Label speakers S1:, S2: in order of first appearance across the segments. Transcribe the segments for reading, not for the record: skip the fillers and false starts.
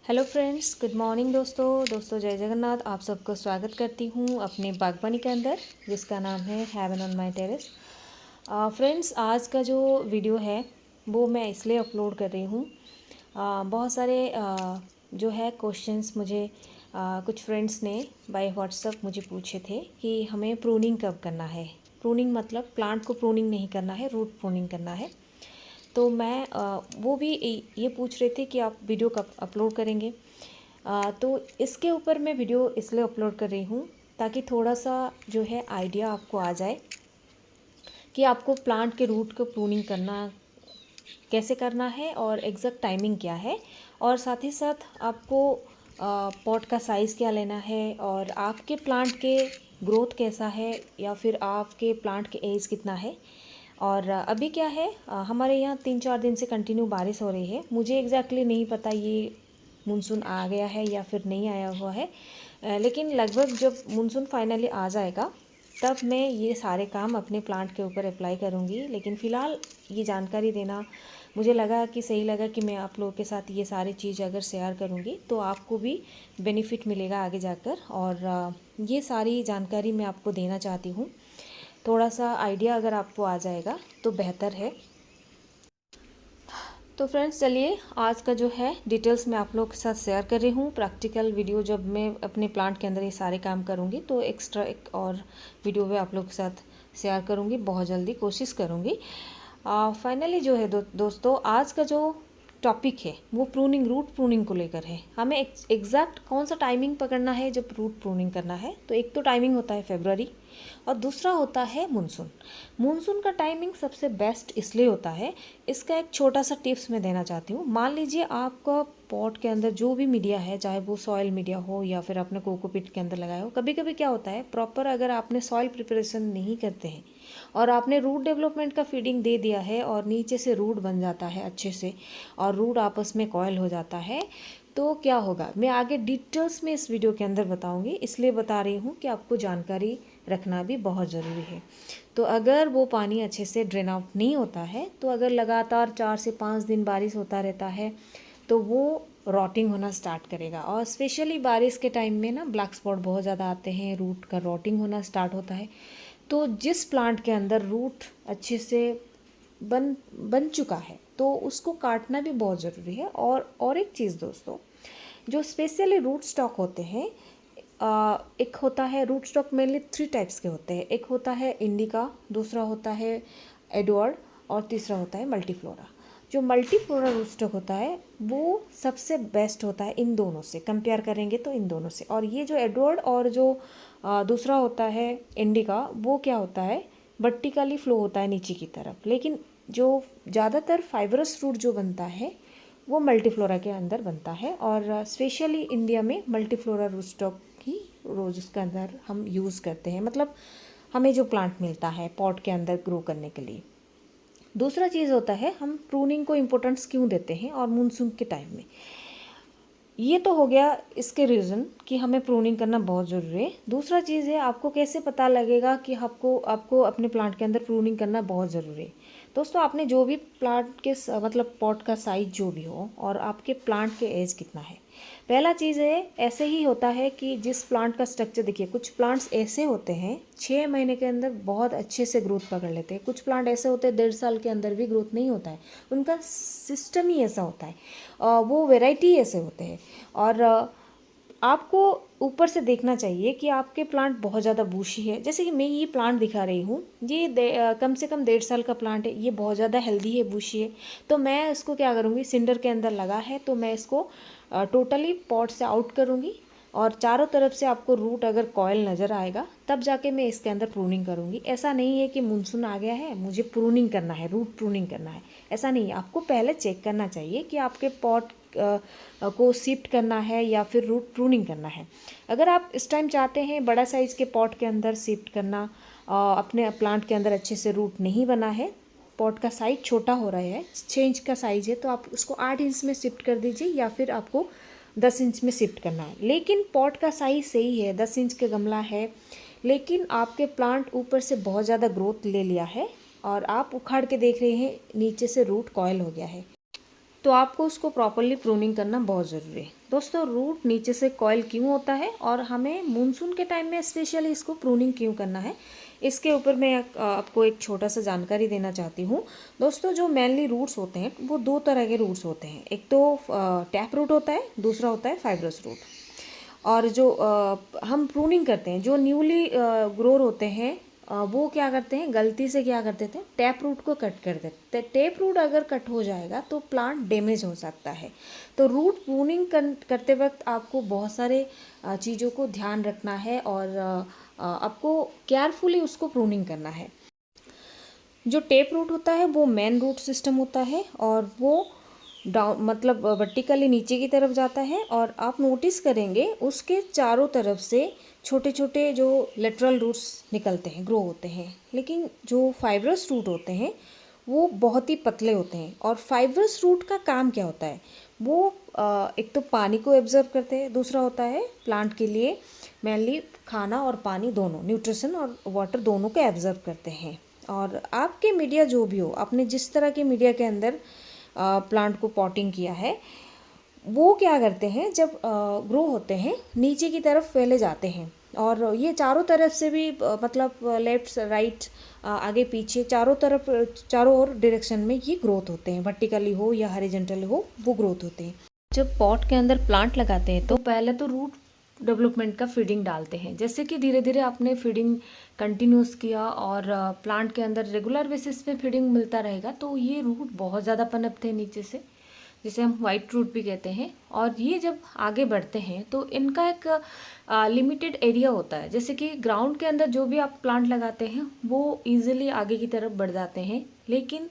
S1: Hello friends, good morning दोस्तों जय जगन्नाथ। आप सबको स्वागत करती हूँ अपने बागवानी के अंदर, जिसका नाम है heaven on my terrace. Friends, आज का जो वीडियो है वो मैं इसलिए अपलोड कर रही हूँ। बहुत सारे जो है क्वेश्चंस मुझे कुछ फ्रेंड्स ने बाय व्हाट्सएप मुझे पूछे थे कि हमें प्रूनिंग कब करना है। प्रूनिंग मतलब प्लांट को प्रूनिंग नहीं करना है, रूट प्रूनिंग करना है। तो मैं वो भी ये पूछ रहे थे कि आप वीडियो कब अपलोड करेंगे। तो इसके ऊपर मैं वीडियो इसलिए अपलोड कर रही हूँ ताकि थोड़ा सा जो है आइडिया आपको आ जाए कि आपको प्लांट के रूट को प्रूनिंग करना कैसे करना है और एग्जैक्ट टाइमिंग क्या है, और साथ ही साथ आपको पॉट का साइज़ क्या लेना है, और आपके प्लांट के ग्रोथ कैसा है, या फिर आपके प्लांट के एज कितना है। और अभी क्या है, हमारे यहाँ 3-4 दिन से कंटिन्यू बारिश हो रही है। मुझे एग्जैक्टली नहीं पता ये मानसून आ गया है या फिर नहीं आया हुआ है, लेकिन लगभग जब मानसून फाइनली आ जाएगा तब मैं ये सारे काम अपने प्लांट के ऊपर अप्लाई करूँगी। लेकिन फ़िलहाल ये जानकारी देना मुझे लगा कि सही लगा कि मैं आप लोगों के साथ ये सारी चीज़ अगर शेयर करूँगी तो आपको भी बेनिफिट मिलेगा आगे जाकर। और ये सारी जानकारी मैं आपको देना चाहती हूँ। थोड़ा सा आइडिया अगर आपको आ जाएगा तो बेहतर है। तो फ्रेंड्स, चलिए आज का जो है डिटेल्स मैं आप लोग के साथ शेयर कर रही हूँ। प्रैक्टिकल वीडियो जब मैं अपने प्लांट के अंदर ये सारे काम करूँगी तो एक्स्ट्रा एक और वीडियो में आप लोग के साथ शेयर करूँगी, बहुत जल्दी कोशिश करूँगी। फाइनली जो है दोस्तों, आज का जो टॉपिक है वो प्रूनिंग, रूट प्रूनिंग को लेकर है। हमें एग्जैक्ट कौन सा टाइमिंग पकड़ना है जब रूट प्रूनिंग करना है। तो एक तो टाइमिंग होता है फरवरी और दूसरा होता है मानसून। मानसून का टाइमिंग सबसे बेस्ट इसलिए होता है, इसका एक छोटा सा टिप्स मैं देना चाहती हूँ। मान लीजिए आपका पॉट के अंदर जो भी मीडिया है, चाहे वो सॉइल मीडिया हो या फिर आपने कोकोपीट के अंदर लगाया हो, कभी कभी क्या होता है, प्रॉपर अगर आपने सॉइल प्रिपरेशन नहीं करते हैं और आपने रूट डेवलपमेंट का फीडिंग दे दिया है और नीचे से रूट बन जाता है अच्छे से और रूट आपस में कॉयल हो जाता है, तो क्या होगा मैं आगे डिटेल्स में इस वीडियो के अंदर बताऊंगी। इसलिए बता रही हूँ कि आपको जानकारी रखना भी बहुत ज़रूरी है। तो अगर वो पानी अच्छे से ड्रेन आउट नहीं होता है, तो अगर लगातार 4 से 5 दिन बारिश होता रहता है तो वो रॉटिंग होना स्टार्ट करेगा। और स्पेशली बारिश के टाइम में ना ब्लैक स्पॉट बहुत ज़्यादा आते हैं, रूट का रॉटिंग होना स्टार्ट होता है। तो जिस प्लांट के अंदर रूट अच्छे से बन चुका है तो उसको काटना भी बहुत ज़रूरी है। और एक चीज़ दोस्तों, जो स्पेशली रूट स्टॉक होते हैं, एक होता है रूट स्टॉक, मेनली 3 टाइप्स के होते हैं। एक होता है इंडिका, दूसरा होता है एडवर्ड और तीसरा होता है मल्टीफ्लोरा। जो मल्टीफ्लोरा रूट स्टॉक होता है वो सबसे बेस्ट होता है इन दोनों से कंपेयर करेंगे तो, इन दोनों से। और ये जो एडवर्ड और जो दूसरा होता है इंडिका, वो क्या होता है, वर्टिकली फ्लो होता है नीचे की तरफ। लेकिन जो ज़्यादातर फाइबरस रूट जो बनता है वो मल्टीफ्लोरा के अंदर बनता है। और स्पेशली इंडिया में मल्टीफ्लोरा रूट स्टॉक ही रोज उसके अंदर हम यूज़ करते हैं, मतलब हमें जो प्लांट मिलता है पॉट के अंदर ग्रो करने के लिए। दूसरा चीज़ होता है हम प्रूनिंग को इम्पोर्टेंस क्यों देते हैं और मानसून के टाइम में। ये तो हो गया इसके रीज़न कि हमें प्रूनिंग करना बहुत ज़रूरी है। दूसरा चीज़ है, आपको कैसे पता लगेगा कि आपको अपने प्लांट के अंदर प्रूनिंग करना बहुत ज़रूरी है। दोस्तों, आपने जो भी प्लांट के मतलब पॉट का साइज जो भी हो और आपके प्लांट के एज कितना है। पहला चीज़ है, ऐसे ही होता है कि जिस प्लांट का स्ट्रक्चर, देखिए कुछ प्लांट्स ऐसे होते हैं 6 महीने के अंदर बहुत अच्छे से ग्रोथ पकड़ लेते हैं। कुछ प्लांट ऐसे होते हैं 1.5 साल के अंदर भी ग्रोथ नहीं होता है, उनका सिस्टम ही ऐसा होता है, वो वेराइटी ऐसे होते हैं। और आपको ऊपर से देखना चाहिए कि आपके प्लांट बहुत ज़्यादा बूशी है। जैसे कि मैं ये प्लांट दिखा रही हूँ, ये कम से कम 1.5 साल का प्लांट है, ये बहुत ज़्यादा हेल्दी है, बूशी है। तो मैं इसको क्या करूँगी, सिंडर के अंदर लगा है तो मैं इसको टोटली पॉट से आउट करूँगी और चारों तरफ से आपको रूट अगर कॉयल नज़र आएगा तब जाके मैं इसके अंदर प्रूनिंग करूँगी। ऐसा नहीं है कि मानसून आ गया है मुझे प्रूनिंग करना है, रूट प्रूनिंग करना है, ऐसा नहीं है। आपको पहले चेक करना चाहिए कि आपके पॉट को शिफ्ट करना है या फिर रूट प्रूनिंग करना है। अगर आप इस टाइम चाहते हैं बड़ा साइज़ के पॉट के अंदर शिफ्ट करना, अपने प्लांट के अंदर अच्छे से रूट नहीं बना है, पॉट का साइज़ छोटा हो रहा है, 6 इंच का साइज़ है, तो आप उसको 8 इंच में शिफ्ट कर दीजिए या फिर आपको 10 इंच में शिफ्ट करना है। लेकिन पॉट का साइज़ सही है, 10 इंच का गमला है, लेकिन आपके प्लांट ऊपर से बहुत ज़्यादा ग्रोथ ले लिया है और आप उखाड़ के देख रहे हैं नीचे से रूट कॉयल हो गया है। तो आपको उसको प्रॉपरली प्रूनिंग करना बहुत ज़रूरी है। दोस्तों, रूट नीचे से कॉइल क्यों होता है और हमें मानसून के टाइम में स्पेशली इसको प्रूनिंग क्यों करना है, इसके ऊपर मैं आपको एक छोटा सा जानकारी देना चाहती हूँ। दोस्तों, जो मेनली रूट्स होते हैं वो दो तरह के रूट्स होते हैं। एक तो टैप रूट होता है, दूसरा होता है फाइब्रस रूट। और जो हम प्रूनिंग करते हैं, जो न्यूली ग्रोर होते हैं, वो क्या करते हैं, गलती से क्या करते थे, टैप रूट को कट कर देते। टैप रूट अगर कट हो जाएगा तो प्लांट डैमेज हो सकता है। तो रूट प्रूनिंग करते वक्त आपको बहुत सारे चीज़ों को ध्यान रखना है और आपको केयरफुली उसको प्रूनिंग करना है। जो टेप रूट होता है वो मेन रूट सिस्टम होता है और वो डाउन मतलब वर्टिकली नीचे की तरफ जाता है। और आप नोटिस करेंगे उसके चारों तरफ से छोटे छोटे जो लेटरल रूट्स निकलते हैं, ग्रो होते हैं। लेकिन जो फाइब्रस रूट होते हैं वो बहुत ही पतले होते हैं। और फाइब्रस रूट का काम क्या होता है, वो एक तो पानी को एब्जर्व करते हैं, दूसरा होता है प्लांट के लिए मेनली खाना और पानी दोनों, न्यूट्रिशन और वाटर दोनों को एब्जर्व करते हैं। और आपके मीडिया जो भी हो, आपने जिस तरह के मीडिया के अंदर प्लांट को पॉटिंग किया है, वो क्या करते हैं, जब ग्रो होते हैं नीचे की तरफ फैले जाते हैं। और ये चारों तरफ से भी मतलब लेफ्ट राइट आगे पीछे चारों तरफ, चारों ओर डायरेक्शन में ये ग्रोथ होते हैं, वर्टिकली हो या हॉरिजॉन्टली हो, वो ग्रोथ होते हैं। जब पॉट के अंदर प्लांट लगाते हैं तो पहले तो रूट डेवलपमेंट का फीडिंग डालते हैं। जैसे कि धीरे धीरे आपने फीडिंग कंटिन्यूस किया और प्लांट के अंदर रेगुलर बेसिस पे फीडिंग मिलता रहेगा तो ये रूट बहुत ज़्यादा पनपते हैं नीचे से, जिसे हम वाइट रूट भी कहते हैं। और ये जब आगे बढ़ते हैं तो इनका एक लिमिटेड एरिया होता है। जैसे कि ग्राउंड के अंदर जो भी आप प्लांट लगाते हैं वो इजीली आगे की तरफ बढ़ जाते हैं। लेकिन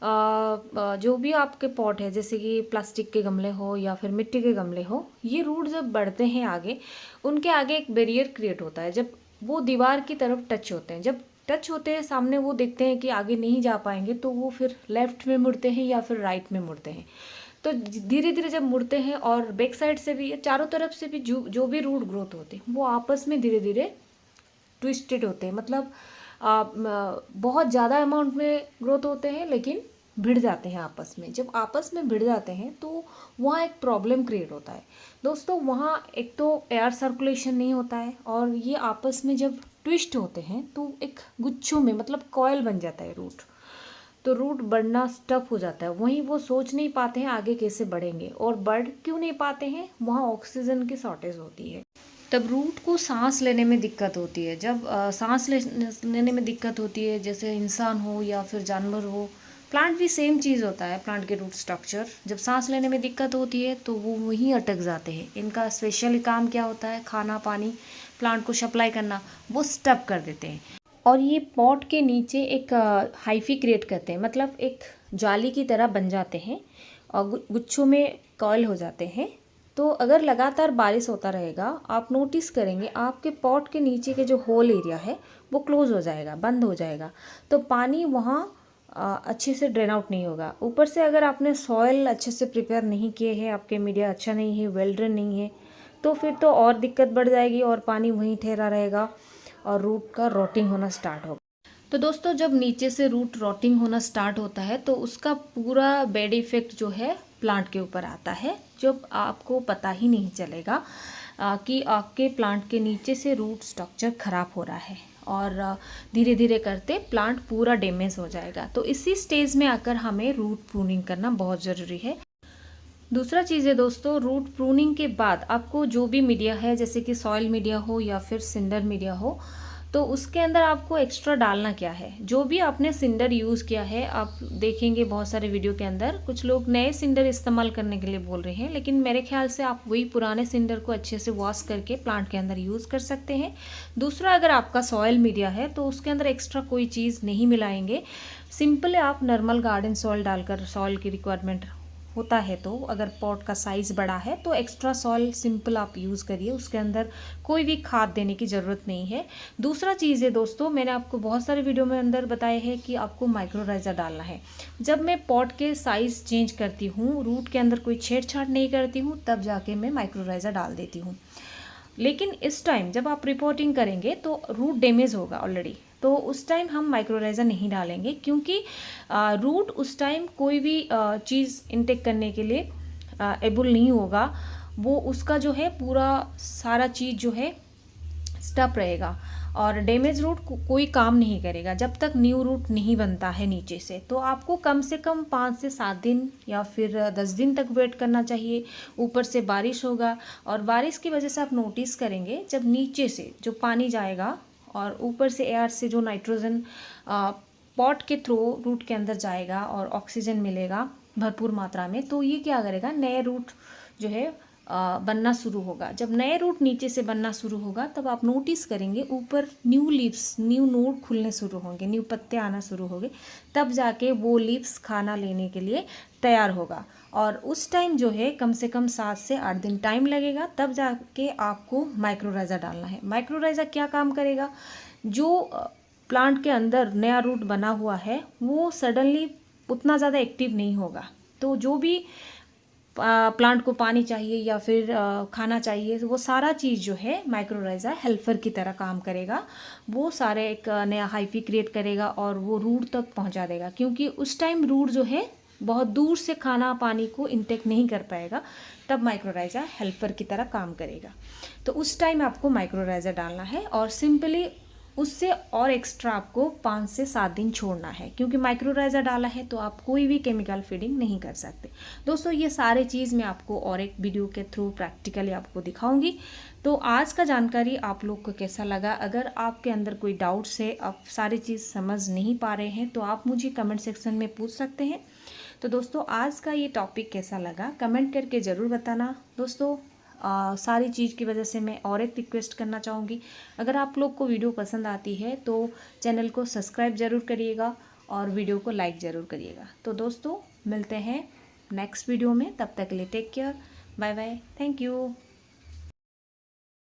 S1: जो भी आपके पॉट है, जैसे कि प्लास्टिक के गमले हो या फिर मिट्टी के गमले हो, ये रूट जब बढ़ते हैं आगे, उनके आगे एक बैरियर क्रिएट होता है। जब वो दीवार की तरफ टच होते हैं, जब टच होते हैं सामने, वो देखते हैं कि आगे नहीं जा पाएंगे तो वो फिर लेफ्ट में मुड़ते हैं या फिर राइट में मुड़ते हैं। तो धीरे धीरे जब मुड़ते हैं और बैक साइड से भी, चारों तरफ से भी जो भी रूट ग्रोथ होते हैं वो आपस में धीरे धीरे ट्विस्टेड होते हैं। मतलब बहुत ज़्यादा अमाउंट में ग्रोथ होते हैं लेकिन भिड़ जाते हैं आपस में। जब आपस में भिड़ जाते हैं तो वहाँ एक प्रॉब्लम क्रिएट होता है। दोस्तों, वहाँ एक तो एयर सर्कुलेशन नहीं होता है और ये आपस में जब ट्विस्ट होते हैं तो एक गुच्छों में मतलब कॉयल बन जाता है रूट। तो रूट बढ़ना स्टप हो जाता है, वहीं वो सोच नहीं पाते हैं आगे कैसे बढ़ेंगे। और बढ़ क्यों नहीं पाते हैं, वहाँ ऑक्सीजन की शॉर्टेज होती है। तब रूट को सांस लेने में दिक्कत होती है। जब सांस लेने में दिक्कत होती है, जैसे इंसान हो या फिर जानवर हो, प्लांट भी सेम चीज़ होता है। प्लांट के रूट स्ट्रक्चर जब सांस लेने में दिक्कत होती है तो वो वहीं अटक जाते हैं। इनका स्पेशली काम क्या होता है, खाना पानी प्लांट को सप्लाई करना, वो स्टप कर देते हैं। और ये पॉट के नीचे एक हाइफी क्रिएट करते हैं, मतलब एक जाली की तरह बन जाते हैं और गुच्छों में कॉइल हो जाते हैं। तो अगर लगातार बारिश होता रहेगा, आप नोटिस करेंगे आपके पॉट के नीचे के जो होल एरिया है वो क्लोज हो जाएगा, बंद हो जाएगा। तो पानी वहाँ अच्छे से ड्रेन आउट नहीं होगा। ऊपर से अगर आपने सॉइल अच्छे से प्रिपेयर नहीं किए हैं, आपके मीडिया अच्छा नहीं है, वेल ड्रेन नहीं है, तो फिर तो और दिक्कत बढ़ जाएगी और पानी वहीं ठहरा रहेगा और रूट का रॉटिंग होना स्टार्ट होगा। तो दोस्तों, जब नीचे से रूट रॉटिंग होना स्टार्ट होता है तो उसका पूरा बैड इफेक्ट जो है प्लांट के ऊपर आता है, जब आपको पता ही नहीं चलेगा कि आपके प्लांट के नीचे से रूट स्ट्रक्चर खराब हो रहा है। और धीरे धीरे करते प्लांट पूरा डैमेज हो जाएगा। तो इसी स्टेज में आकर हमें रूट प्रूनिंग करना बहुत ज़रूरी है। दूसरा चीज़ है दोस्तों, रूट प्रूनिंग के बाद आपको जो भी मीडिया है, जैसे कि सॉइल मीडिया हो या फिर सिंडर मीडिया हो, तो उसके अंदर आपको एक्स्ट्रा डालना क्या है। जो भी आपने सिंडर यूज़ किया है, आप देखेंगे बहुत सारे वीडियो के अंदर कुछ लोग नए सिंडर इस्तेमाल करने के लिए बोल रहे हैं, लेकिन मेरे ख्याल से आप वही पुराने सिंडर को अच्छे से वॉश करके प्लांट के अंदर यूज़ कर सकते हैं। दूसरा, अगर आपका सॉइल मीडिया है तो उसके अंदर एक्स्ट्रा कोई चीज़ नहीं मिलाएंगे। सिंपल आप नॉर्मल गार्डन सॉइल डालकर, सॉइल की रिक्वायरमेंट होता है तो अगर पॉट का साइज़ बड़ा है तो एक्स्ट्रा सॉइल सिंपल आप यूज़ करिए, उसके अंदर कोई भी खाद देने की ज़रूरत नहीं है। दूसरा चीज़ है दोस्तों, मैंने आपको बहुत सारे वीडियो में अंदर बताया है कि आपको माइक्रोराइज़ा डालना है। जब मैं पॉट के साइज़ चेंज करती हूँ, रूट के अंदर कोई छेड़छाड़ नहीं करती हूँ, तब जाके मैं माइक्रोराइज़ा डाल देती हूँ। लेकिन इस टाइम जब आप रिपोर्टिंग करेंगे तो रूट डैमेज होगा ऑलरेडी, तो उस टाइम हम माइक्रोराइज़ा नहीं डालेंगे, क्योंकि रूट उस टाइम कोई भी चीज़ इनटेक करने के लिए एबल नहीं होगा। वो उसका जो है पूरा सारा चीज़ जो है स्टप रहेगा और डैमेज रूट कोई काम नहीं करेगा जब तक न्यू रूट नहीं बनता है नीचे से। तो आपको कम से कम 5 से 7 दिन या फिर 10 दिन तक वेट करना चाहिए। ऊपर से बारिश होगा और बारिश की वजह से आप नोटिस करेंगे जब नीचे से जो पानी जाएगा और ऊपर से एयर से जो नाइट्रोजन पॉट के थ्रू रूट के अंदर जाएगा और ऑक्सीजन मिलेगा भरपूर मात्रा में, तो ये क्या करेगा, नए रूट जो है बनना शुरू होगा। जब नए रूट नीचे से बनना शुरू होगा तब आप नोटिस करेंगे ऊपर न्यू लीव्स, न्यू नोड खुलने शुरू होंगे, न्यू पत्ते आना शुरू होंगे। तब जाके वो लीव्स खाना लेने के लिए तैयार होगा और उस टाइम जो है कम से कम 7 से 8 दिन टाइम लगेगा। तब जाके आपको माइक्रोराइज़ा डालना है। माइक्रोराइज़ा क्या काम करेगा, जो प्लांट के अंदर नया रूट बना हुआ है वो सडनली उतना ज़्यादा एक्टिव नहीं होगा। तो जो भी प्लांट को पानी चाहिए या फिर खाना चाहिए, वो सारा चीज़ जो है माइक्रोराइज़ा हेल्पर की तरह काम करेगा। वो सारे एक नया हाइफी क्रिएट करेगा और वो रूट तक पहुंचा देगा, क्योंकि उस टाइम रूट जो है बहुत दूर से खाना पानी को इंटेक नहीं कर पाएगा। तब माइक्रोराइज़ा हेल्पर की तरह काम करेगा। तो उस टाइम आपको माइक्रोराइज़ा डालना है और सिंपली उससे और एक्स्ट्रा आपको 5 से 7 दिन छोड़ना है, क्योंकि माइक्रोराइज़ा डाला है तो आप कोई भी केमिकल फीडिंग नहीं कर सकते। दोस्तों ये सारे चीज़ मैं आपको और एक वीडियो के थ्रू प्रैक्टिकली आपको दिखाऊंगी। तो आज का जानकारी आप लोग को कैसा लगा? अगर आपके अंदर कोई डाउट्स है, आप सारी चीज़ समझ नहीं पा रहे हैं, तो आप मुझे कमेंट सेक्शन में पूछ सकते हैं। तो दोस्तों आज का ये टॉपिक कैसा लगा कमेंट करके ज़रूर बताना। दोस्तों सारी चीज़ की वजह से मैं और एक रिक्वेस्ट करना चाहूँगी, अगर आप लोग को वीडियो पसंद आती है तो चैनल को सब्सक्राइब ज़रूर करिएगा और वीडियो को लाइक ज़रूर करिएगा। तो दोस्तों मिलते हैं नेक्स्ट वीडियो में, तब तक के लिए take care, bye bye, thank you.